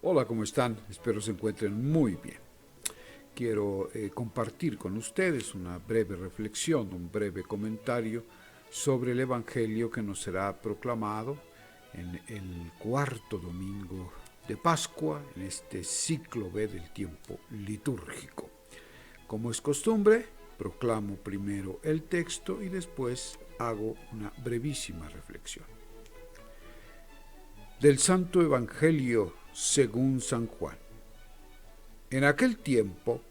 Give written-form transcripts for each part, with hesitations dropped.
Hola, ¿cómo están? Espero se encuentren muy bien. Quiero compartir con ustedes una breve reflexión, un breve comentario sobre el Evangelio que nos será proclamado en el cuarto domingo de Pascua, en este ciclo B del tiempo litúrgico. Como es costumbre, proclamo primero el texto y después hago una brevísima reflexión. Del Santo Evangelio según San Juan. En aquel tiempo,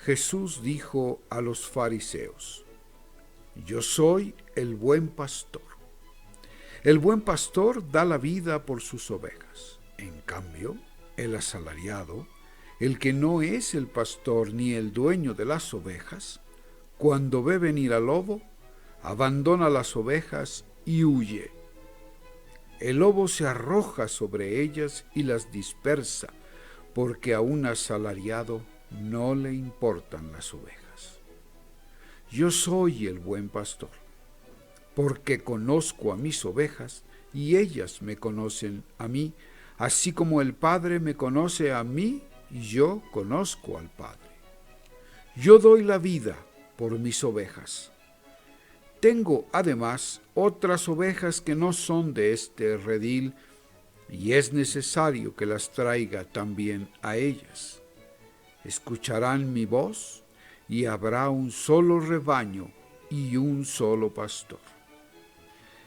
Jesús dijo a los fariseos: Yo soy el buen pastor. El buen pastor da la vida por sus ovejas. En cambio, el asalariado, el que no es el pastor ni el dueño de las ovejas, cuando ve venir al lobo, abandona las ovejas y huye. El lobo se arroja sobre ellas y las dispersa, porque a un asalariado no le importan las ovejas. Yo soy el buen pastor, porque conozco a mis ovejas y ellas me conocen a mí, así como el Padre me conoce a mí y yo conozco al Padre. Yo doy la vida por mis ovejas. Tengo además otras ovejas que no son de este redil, y es necesario que las traiga también a ellas. Escucharán mi voz, y habrá un solo rebaño y un solo pastor.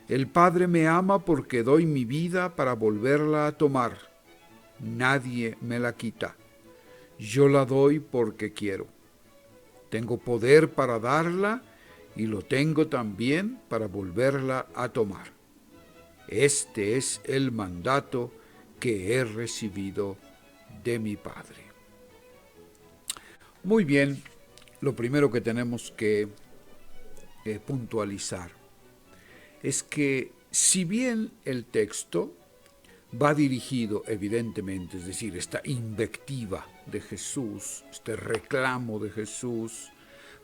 El Padre me ama porque doy mi vida para volverla a tomar. Nadie me la quita. Yo la doy porque quiero. Tengo poder para darla y lo tengo también para volverla a tomar. Este es el mandato que he recibido de mi Padre. Muy bien, lo primero que tenemos que puntualizar es que si bien el texto va dirigido evidentemente, es decir, esta invectiva de Jesús, este reclamo de Jesús,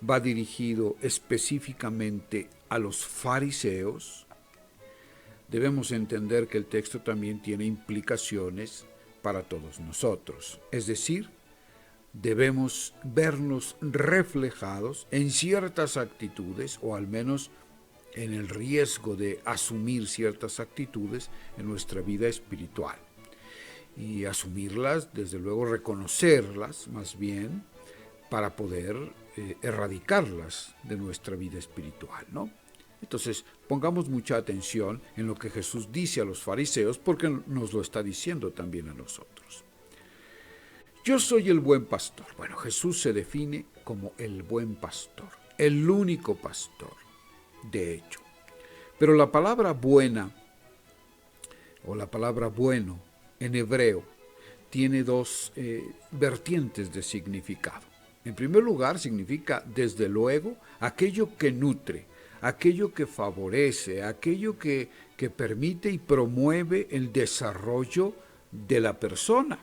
va dirigido específicamente a los fariseos, debemos entender que el texto también tiene implicaciones para todos nosotros. Es decir, debemos vernos reflejados en ciertas actitudes, o al menos en el riesgo de asumir ciertas actitudes en nuestra vida espiritual. Y asumirlas, desde luego reconocerlas más bien, para poder erradicarlas de nuestra vida espiritual, ¿no? Entonces, pongamos mucha atención en lo que Jesús dice a los fariseos, porque nos lo está diciendo también a nosotros. Yo soy el buen pastor. Bueno, Jesús se define como el buen pastor, el único pastor, de hecho. Pero la palabra buena, o la palabra bueno, en hebreo, tiene dos vertientes de significado. En primer lugar, significa, desde luego, aquello que nutre, aquello que favorece, aquello que permite y promueve el desarrollo de la persona,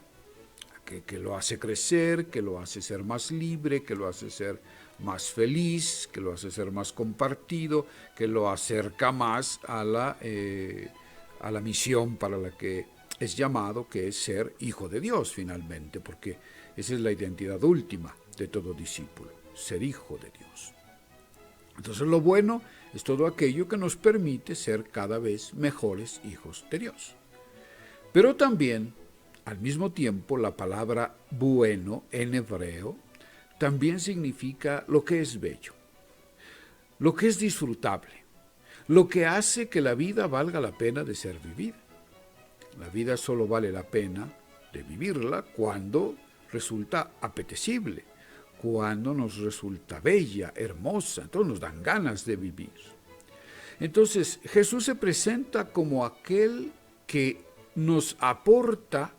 que lo hace crecer, que lo hace ser más libre, que lo hace ser más feliz, que lo hace ser más compartido, que lo acerca más a la misión para la que es llamado, que es ser hijo de Dios finalmente, porque esa es la identidad última de todo discípulo, ser hijo de Dios. Entonces lo bueno es todo aquello que nos permite ser cada vez mejores hijos de Dios. Pero también, al mismo tiempo, la palabra bueno en hebreo también significa lo que es bello, lo que es disfrutable, lo que hace que la vida valga la pena de ser vivida. La vida solo vale la pena de vivirla cuando resulta apetecible, cuando nos resulta bella, hermosa, entonces nos dan ganas de vivir. Entonces Jesús se presenta como aquel que nos aporta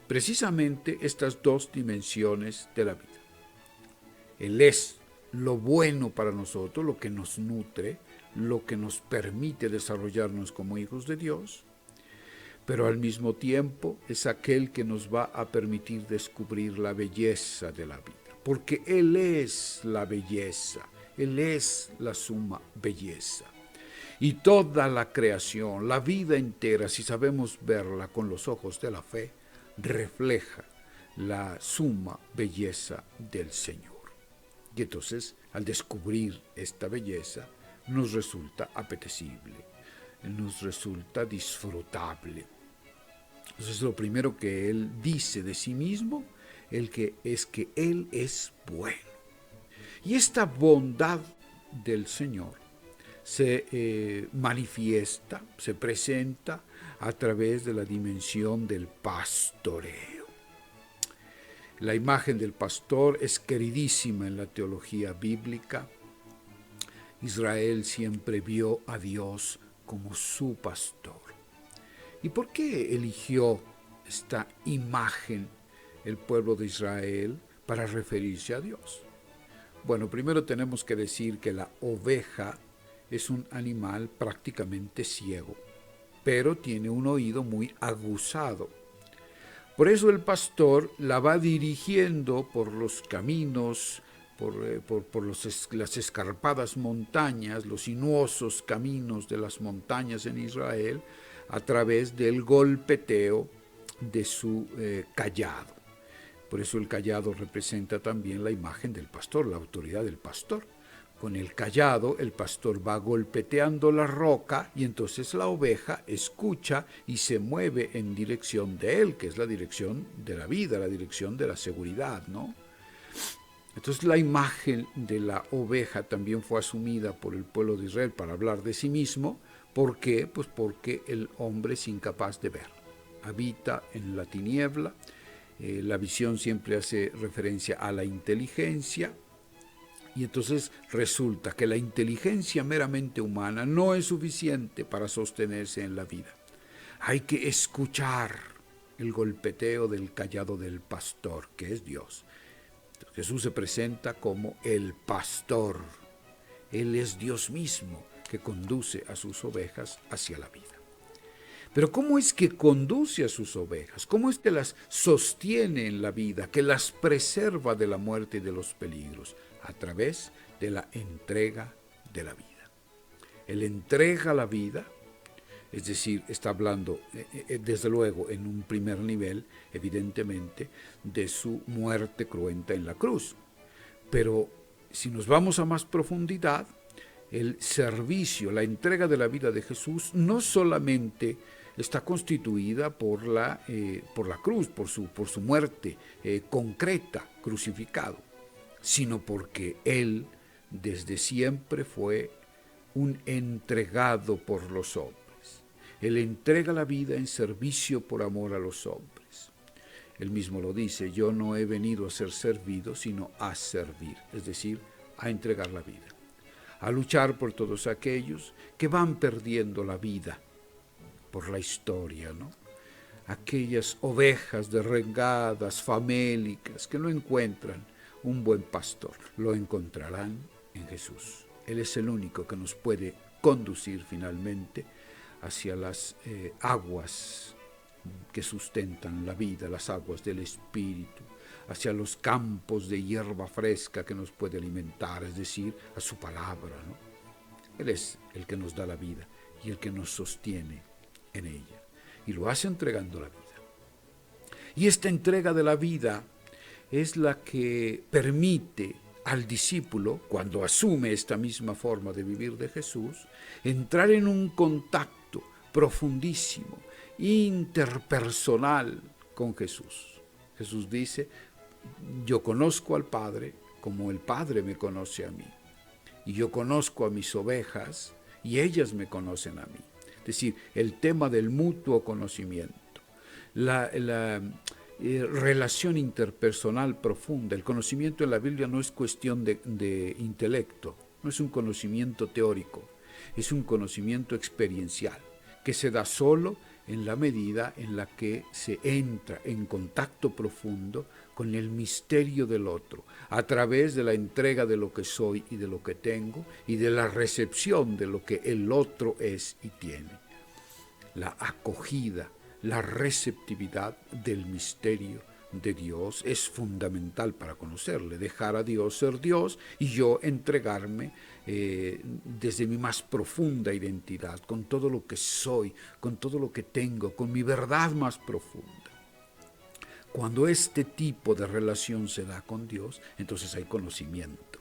precisamente estas dos dimensiones de la vida. Él es lo bueno para nosotros, lo que nos nutre, lo que nos permite desarrollarnos como hijos de Dios, pero al mismo tiempo es aquel que nos va a permitir descubrir la belleza de la vida, porque Él es la belleza, Él es la suma belleza. Y toda la creación, la vida entera, si sabemos verla con los ojos de la fe, refleja la suma belleza del Señor. Y entonces, al descubrir esta belleza, nos resulta apetecible, nos resulta disfrutable. Entonces, lo primero que Él dice de sí mismo es que Él es bueno. Y esta bondad del Señor se manifiesta, se presenta a través de la dimensión del pastoreo. La imagen del pastor es queridísima en la teología bíblica. Israel siempre vio a Dios como su pastor. ¿Y por qué eligió esta imagen el pueblo de Israel para referirse a Dios? Bueno, primero tenemos que decir que la oveja es un animal prácticamente ciego, pero tiene un oído muy aguzado. Por eso el pastor la va dirigiendo por los caminos, por las escarpadas montañas, los sinuosos caminos de las montañas en Israel, a través del golpeteo de su cayado. Por eso el cayado representa también la imagen del pastor, la autoridad del pastor. Con el cayado el pastor va golpeteando la roca y entonces la oveja escucha y se mueve en dirección de él, que es la dirección de la vida, la dirección de la seguridad, ¿no? Entonces la imagen de la oveja también fue asumida por el pueblo de Israel para hablar de sí mismo. ¿Por qué? Pues porque el hombre es incapaz de ver, habita en la tiniebla. La visión siempre hace referencia a la inteligencia, y entonces resulta que la inteligencia meramente humana no es suficiente para sostenerse en la vida. Hay que escuchar el golpeteo del cayado del pastor, que es Dios. Jesús se presenta como el pastor. Él es Dios mismo que conduce a sus ovejas hacia la vida. Pero ¿cómo es que conduce a sus ovejas? ¿Cómo es que las sostiene en la vida, que las preserva de la muerte y de los peligros? A través de la entrega de la vida. Él entrega la vida, es decir, está hablando, desde luego, en un primer nivel, evidentemente, de su muerte cruenta en la cruz. Pero si nos vamos a más profundidad, el servicio, la entrega de la vida de Jesús no solamente está constituida por la cruz, por su muerte concreta, crucificado, sino porque Él desde siempre fue un entregado por los hombres. Él entrega la vida en servicio por amor a los hombres. Él mismo lo dice: yo no he venido a ser servido, sino a servir, es decir, a entregar la vida, a luchar por todos aquellos que van perdiendo la vida por la historia, ¿no? Aquellas ovejas derrengadas, famélicas, que no encuentran un buen pastor. Lo encontrarán en Jesús. Él es el único que nos puede conducir finalmente hacia las aguas que sustentan la vida, las aguas del Espíritu, hacia los campos de hierba fresca que nos puede alimentar, es decir, a su palabra, ¿no? Él es el que nos da la vida y el que nos sostiene en ella, y lo hace entregando la vida. Y esta entrega de la vida es la que permite al discípulo, cuando asume esta misma forma de vivir de Jesús, entrar en un contacto profundísimo, interpersonal con Jesús. Jesús dice: yo conozco al Padre como el Padre me conoce a mí, y yo conozco a mis ovejas y ellas me conocen a mí. Es decir, el tema del mutuo conocimiento, la relación interpersonal profunda. El conocimiento en la Biblia no es cuestión de intelecto, no es un conocimiento teórico, es un conocimiento experiencial que se da solo en la medida en la que se entra en contacto profundo con el misterio del otro, a través de la entrega de lo que soy y de lo que tengo, y de la recepción de lo que el otro es y tiene. La acogida, la receptividad del misterio de Dios es fundamental para conocerle, dejar a Dios ser Dios y yo entregarme desde mi más profunda identidad, con todo lo que soy, con todo lo que tengo, con mi verdad más profunda. Cuando este tipo de relación se da con Dios, entonces hay conocimiento.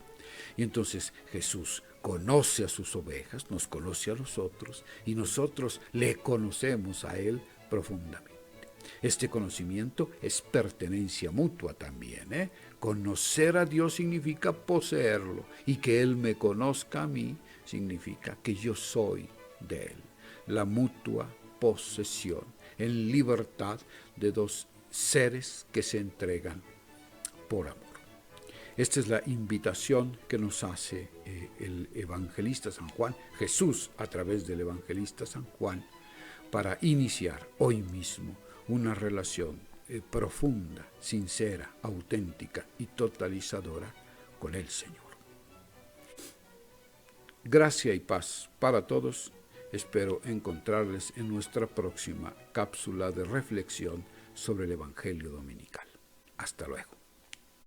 Y entonces Jesús conoce a sus ovejas, nos conoce a nosotros y nosotros le conocemos a Él profundamente. Este conocimiento es pertenencia mutua también. Conocer a Dios significa poseerlo, y que Él me conozca a mí significa que yo soy de Él. La mutua posesión en libertad de dos seres que se entregan por amor. Esta es la invitación que nos hace el evangelista San Juan, Jesús a través del evangelista San Juan, para iniciar hoy mismo una relación profunda, sincera, auténtica y totalizadora con el Señor. Gracia y paz para todos. Espero encontrarles en nuestra próxima cápsula de reflexión sobre el Evangelio Dominical. Hasta luego.